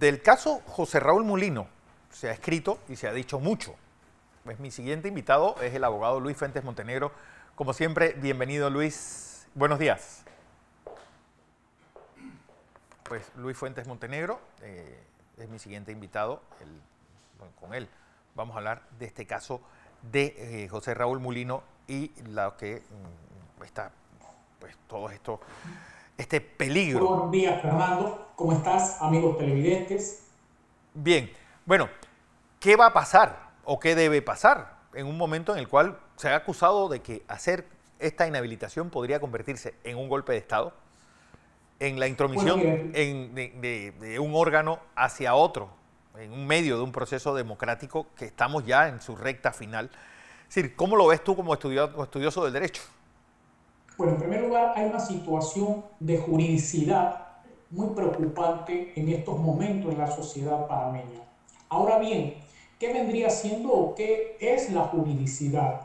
del caso José Raúl Mulino se ha escrito y se ha dicho mucho. Pues mi siguiente invitado es el abogado Luis Fuentes Montenegro. Como siempre, bienvenido Luis. Buenos días. Pues Luis Fuentes Montenegro es mi siguiente invitado. Con él vamos a hablar de este caso de José Raúl Mulino y lo que está, pues todo esto, este peligro. Buenos días, Fernando. ¿Cómo estás, amigos televidentes? Bien, bueno, ¿qué va a pasar o qué debe pasar en un momento en el cual se ha acusado de que hacer esta inhabilitación podría convertirse en un golpe de Estado, en la intromisión de un órgano hacia otro, en un medio de un proceso democrático que estamos ya en su recta final? Es decir, ¿cómo lo ves tú como estudioso del derecho? Bueno, en primer lugar, hay una situación de juridicidad muy preocupante en estos momentos en la sociedad panameña. Ahora bien, ¿qué vendría siendo o qué es la juridicidad?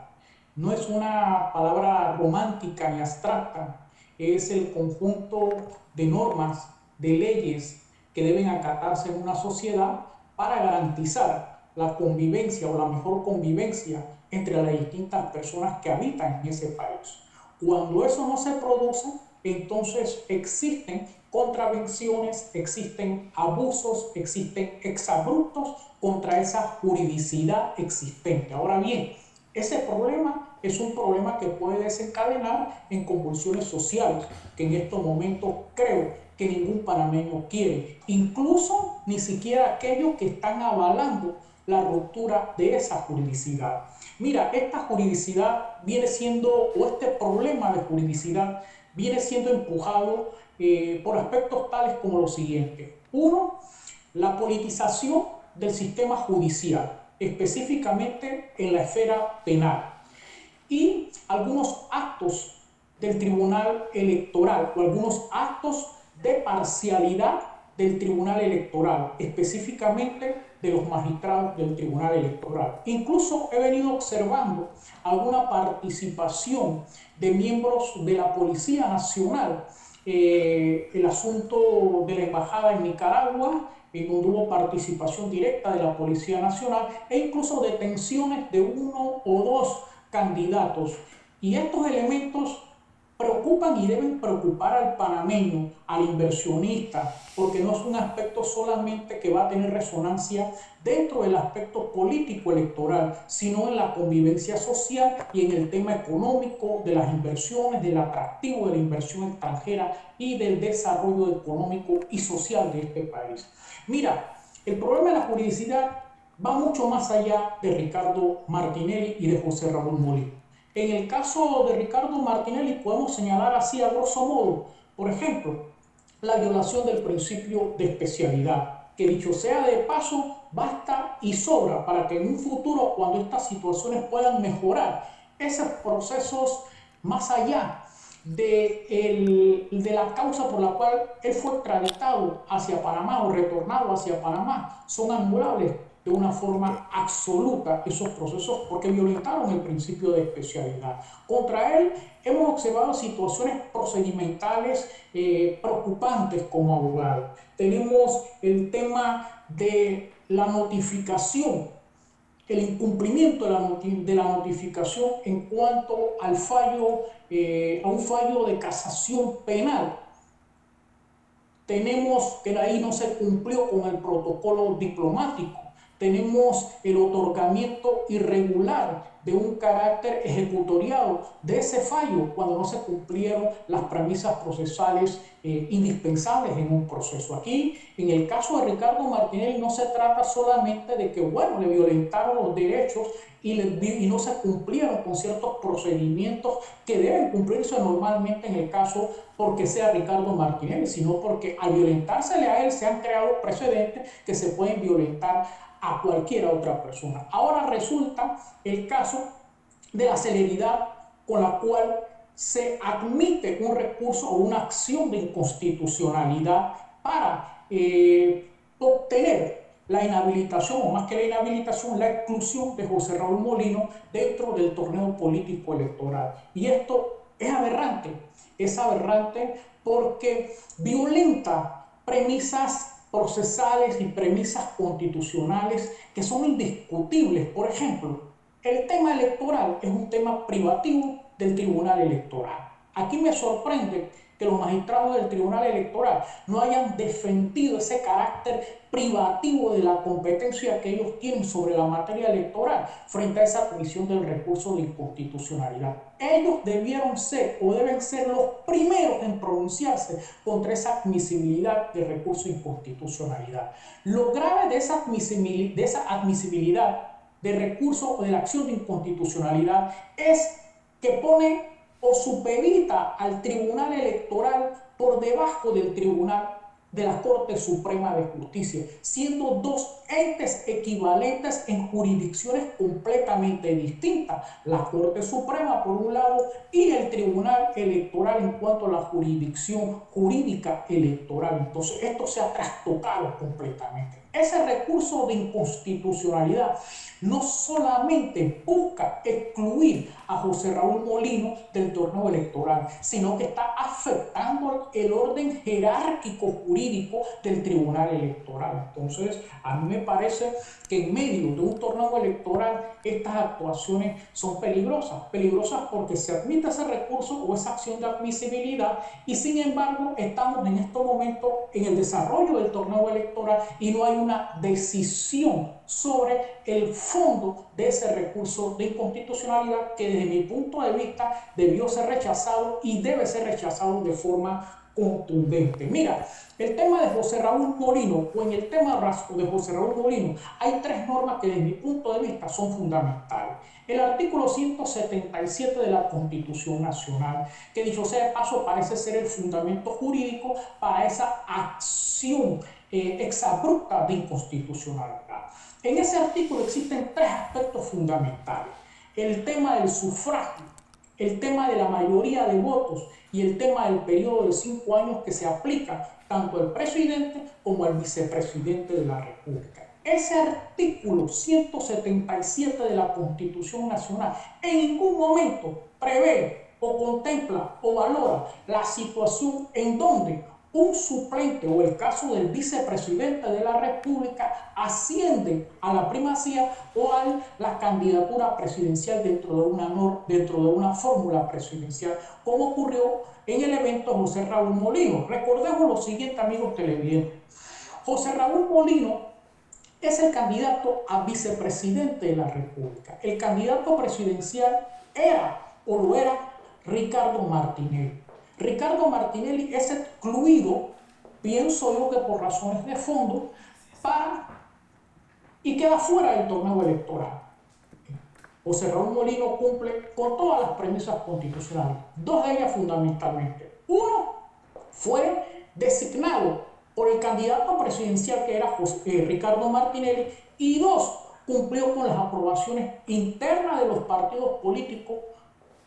No es una palabra romántica ni abstracta, es el conjunto de normas, de leyes que deben acatarse en una sociedad para garantizar la convivencia o la mejor convivencia entre las distintas personas que habitan en ese país. Cuando eso no se produce, entonces existen contravenciones, existen abusos, existen exabruptos contra esa juridicidad existente. Ahora bien, ese problema es un problema que puede desencadenar en convulsiones sociales, que en estos momentos creo que ningún panameño quiere, incluso ni siquiera aquellos que están avalando la ruptura de esa juridicidad. Mira, esta juridicidad viene siendo, o este problema de juridicidad viene siendo empujado por aspectos tales como lo siguiente. Uno, la politización del sistema judicial, específicamente en la esfera penal, y algunos actos del Tribunal Electoral o algunos actos de parcialidad del Tribunal Electoral, específicamente de los magistrados del Tribunal Electoral. Incluso he venido observando alguna participación de miembros de la Policía Nacional, el asunto de la embajada en Nicaragua, en donde hubo participación directa de la Policía Nacional, e incluso detenciones de uno o dos candidatos. Y estos elementos preocupan y deben preocupar al panameño, al inversionista, porque no es un aspecto solamente que va a tener resonancia dentro del aspecto político electoral, sino en la convivencia social y en el tema económico de las inversiones, del atractivo de la inversión extranjera y del desarrollo económico y social de este país. Mira, el problema de la juridicidad va mucho más allá de Ricardo Martinelli y de José Raúl Mulino. En el caso de Ricardo Martinelli podemos señalar así a grosso modo, por ejemplo, la violación del principio de especialidad, que dicho sea de paso, basta y sobra para que en un futuro, cuando estas situaciones puedan mejorar, esos procesos más allá de la causa por la cual él fue extraditado hacia Panamá o retornado hacia Panamá, son anulables de una forma absoluta esos procesos porque violentaron el principio de especialidad. Contra él hemos observado situaciones procedimentales preocupantes como abogado. Tenemos el tema de la notificación, el incumplimiento de la notificación en cuanto al fallo, a un fallo de casación penal. Tenemos que ahí no se cumplió con el protocolo diplomático. Tenemos el otorgamiento irregular de un carácter ejecutoriado de ese fallo cuando no se cumplieron las premisas procesales indispensables en un proceso. Aquí, en el caso de Ricardo Martinelli, no se trata solamente de que, bueno, le violentaron los derechos y no se cumplieron con ciertos procedimientos que deben cumplirse normalmente en el caso porque sea Ricardo Martinelli, sino porque al violentársele a él se han creado precedentes que se pueden violentar a cualquier otra persona. Ahora resulta el caso de la celeridad con la cual se admite un recurso o una acción de inconstitucionalidad para obtener la inhabilitación, o más que la inhabilitación, la exclusión de José Raúl Mulino dentro del torneo político electoral. Y esto es aberrante porque violenta premisas procesales y premisas constitucionales que son indiscutibles. Por ejemplo, el tema electoral es un tema privativo del Tribunal Electoral. Aquí me sorprende que los magistrados del Tribunal Electoral no hayan defendido ese carácter privativo de la competencia que ellos tienen sobre la materia electoral frente a esa comisión del recurso de inconstitucionalidad. Ellos debieron ser o deben ser los primeros en pronunciarse contra esa admisibilidad del recurso de inconstitucionalidad. Lo grave de esa admisibilidad de recurso o de la acción de inconstitucionalidad es que pone o supedita al Tribunal Electoral por debajo del Tribunal de la Corte Suprema de Justicia, siendo dos entes equivalentes en jurisdicciones completamente distintas, la Corte Suprema por un lado y el Tribunal Electoral en cuanto a la jurisdicción jurídica electoral. Entonces esto se ha trastocado completamente. Ese recurso de inconstitucionalidad no solamente busca excluir a José Raúl Molino del torneo electoral, sino que está afectando el orden jerárquico jurídico del Tribunal Electoral. Entonces, a mí me parece que en medio de un torneo electoral estas actuaciones son peligrosas. Peligrosas porque se admite ese recurso o esa acción de admisibilidad y sin embargo estamos en estos momentos en el desarrollo del torneo electoral y no hay una decisión sobre el fondo de ese recurso de inconstitucionalidad que desde mi punto de vista debió ser rechazado y debe ser rechazado de forma contundente. Mira, el tema de José Raúl Molino o en el tema de José Raúl Molino hay tres normas que desde mi punto de vista son fundamentales. El artículo 177 de la Constitución Nacional, que dicho sea de paso parece ser el fundamento jurídico para esa acción exabrupta de inconstitucionalidad. En ese artículo existen tres aspectos fundamentales: el tema del sufragio, el tema de la mayoría de votos y el tema del periodo de 5 años que se aplica tanto al presidente como al vicepresidente de la República. Ese artículo 177 de la Constitución Nacional en ningún momento prevé o contempla o valora la situación en donde un suplente o el caso del vicepresidente de la República asciende a la primacía o a la candidatura presidencial dentro de una fórmula presidencial, como ocurrió en el evento de José Raúl Molino. Recordemos lo siguiente, amigos televidentes. José Raúl Molino es el candidato a vicepresidente de la República. El candidato presidencial era o lo era Ricardo Martinelli. Ricardo Martinelli es excluido, pienso yo que por razones de fondo, y queda fuera del torneo electoral. José Raúl Molino cumple con todas las premisas constitucionales, dos de ellas fundamentalmente. Uno, fue designado por el candidato presidencial que era Ricardo Martinelli, y dos, cumplió con las aprobaciones internas de los partidos políticos,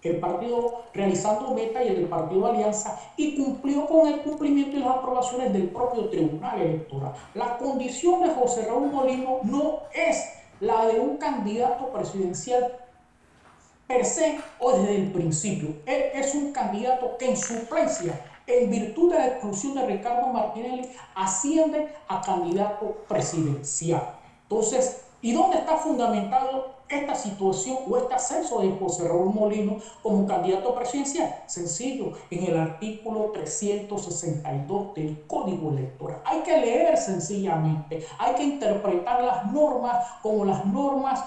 el partido Realizando Meta y el del partido Alianza, y cumplió con el cumplimiento y las aprobaciones del propio Tribunal Electoral. La condición de José Raúl Molino no es la de un candidato presidencial per se o desde el principio. Él es un candidato que en suplencia, en virtud de la exclusión de Ricardo Martinelli, asciende a candidato presidencial. Entonces, ¿y dónde está fundamentado esta situación o este ascenso de José Raúl Molino como candidato presidencial? Sencillo, en el artículo 362 del Código Electoral. Hay que leer sencillamente, hay que interpretar las normas como las normas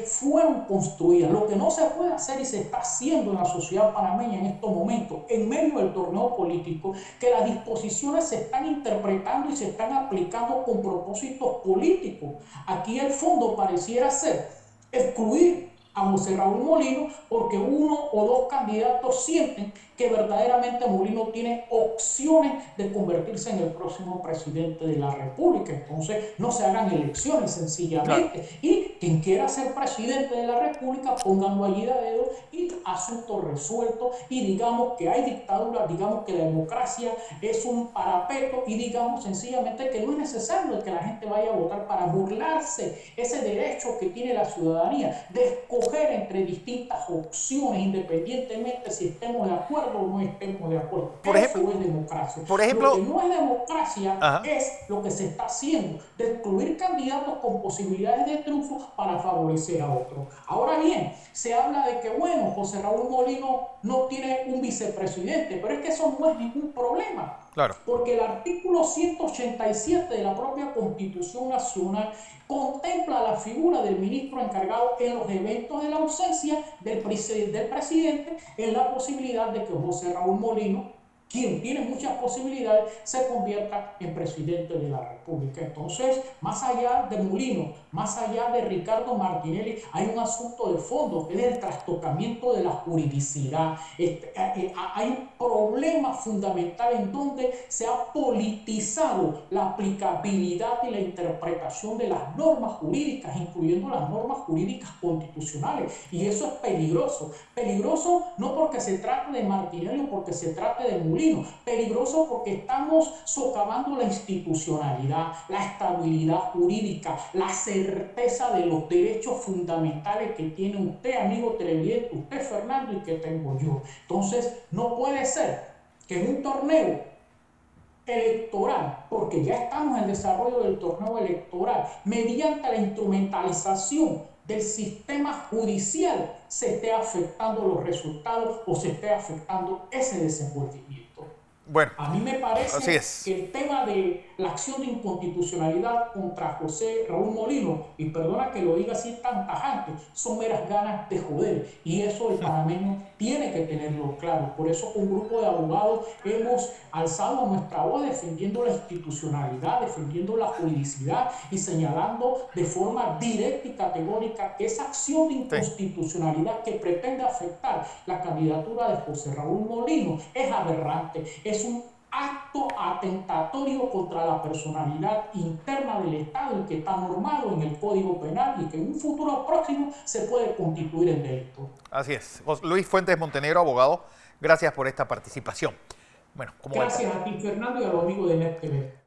fueron construidas. Lo que no se puede hacer y se está haciendo en la sociedad panameña en estos momentos, en medio del torneo político, que las disposiciones se están interpretando y se están aplicando con propósitos políticos. Aquí el fondo pareciera ser excluir a José Raúl Molino porque uno o dos candidatos sienten que verdaderamente Molino tiene opciones de convertirse en el próximo presidente de la República. Entonces no se hagan elecciones sencillamente. Claro. Y quien quiera ser presidente de la República, pónganlo allí de dedo y asunto resuelto, y digamos que hay dictadura, digamos que la democracia es un parapeto, y digamos sencillamente que no es necesario que la gente vaya a votar para burlarse ese derecho que tiene la ciudadanía de escoger entre distintas opciones, independientemente si estemos de acuerdo o no estemos de acuerdo. Eso es democracia. Lo que no es democracia es lo que se está haciendo, de excluir candidatos con posibilidades de triunfo para favorecer a otros. Ahora bien, se habla de que, bueno, José Raúl Molino no tiene un vicepresidente, pero es que eso no es ningún problema. Claro. Porque el artículo 187 de la propia Constitución Nacional contempla la figura del ministro encargado en los eventos de la ausencia del presidente, en la posibilidad de que José Raúl Molino, quien tiene muchas posibilidades, se convierta en presidente de la República. Entonces, más allá de Molino, más allá de Ricardo Martinelli, hay un asunto de fondo, que es el trastocamiento de la juridicidad. Hay un problema fundamental en donde se ha politizado la aplicabilidad y la interpretación de las normas jurídicas, incluyendo las normas jurídicas constitucionales. Y eso es peligroso. Peligroso no porque se trate de Martinelli o porque se trate de Molino, peligroso porque estamos socavando la institucionalidad, la estabilidad jurídica, la certeza de los derechos fundamentales que tiene usted, amigo televidente, usted, Fernando, y que tengo yo. Entonces, no puede ser que en un torneo electoral, porque ya estamos en el desarrollo del torneo electoral, mediante la instrumentalización del sistema judicial, se esté afectando los resultados o se esté afectando ese desenvolvimiento. Bueno, a mí me parece que el tema de la acción de inconstitucionalidad contra José Raúl Molino, y perdona que lo diga así tan tajante, son meras ganas de joder, y eso el panameño tiene que tenerlo claro. Por eso un grupo de abogados hemos alzado nuestra voz defendiendo la institucionalidad, defendiendo la juridicidad y señalando de forma directa y categórica que esa acción de inconstitucionalidad que pretende afectar la candidatura de José Raúl Molino es aberrante, es un acto atentatorio contra la personalidad interna del Estado y que está normado en el Código Penal y que en un futuro próximo se puede constituir en delito. Así es. Luis Fuentes Montenegro, abogado, gracias por esta participación. Bueno, gracias a ti, Fernando, y a los amigos de NetTV.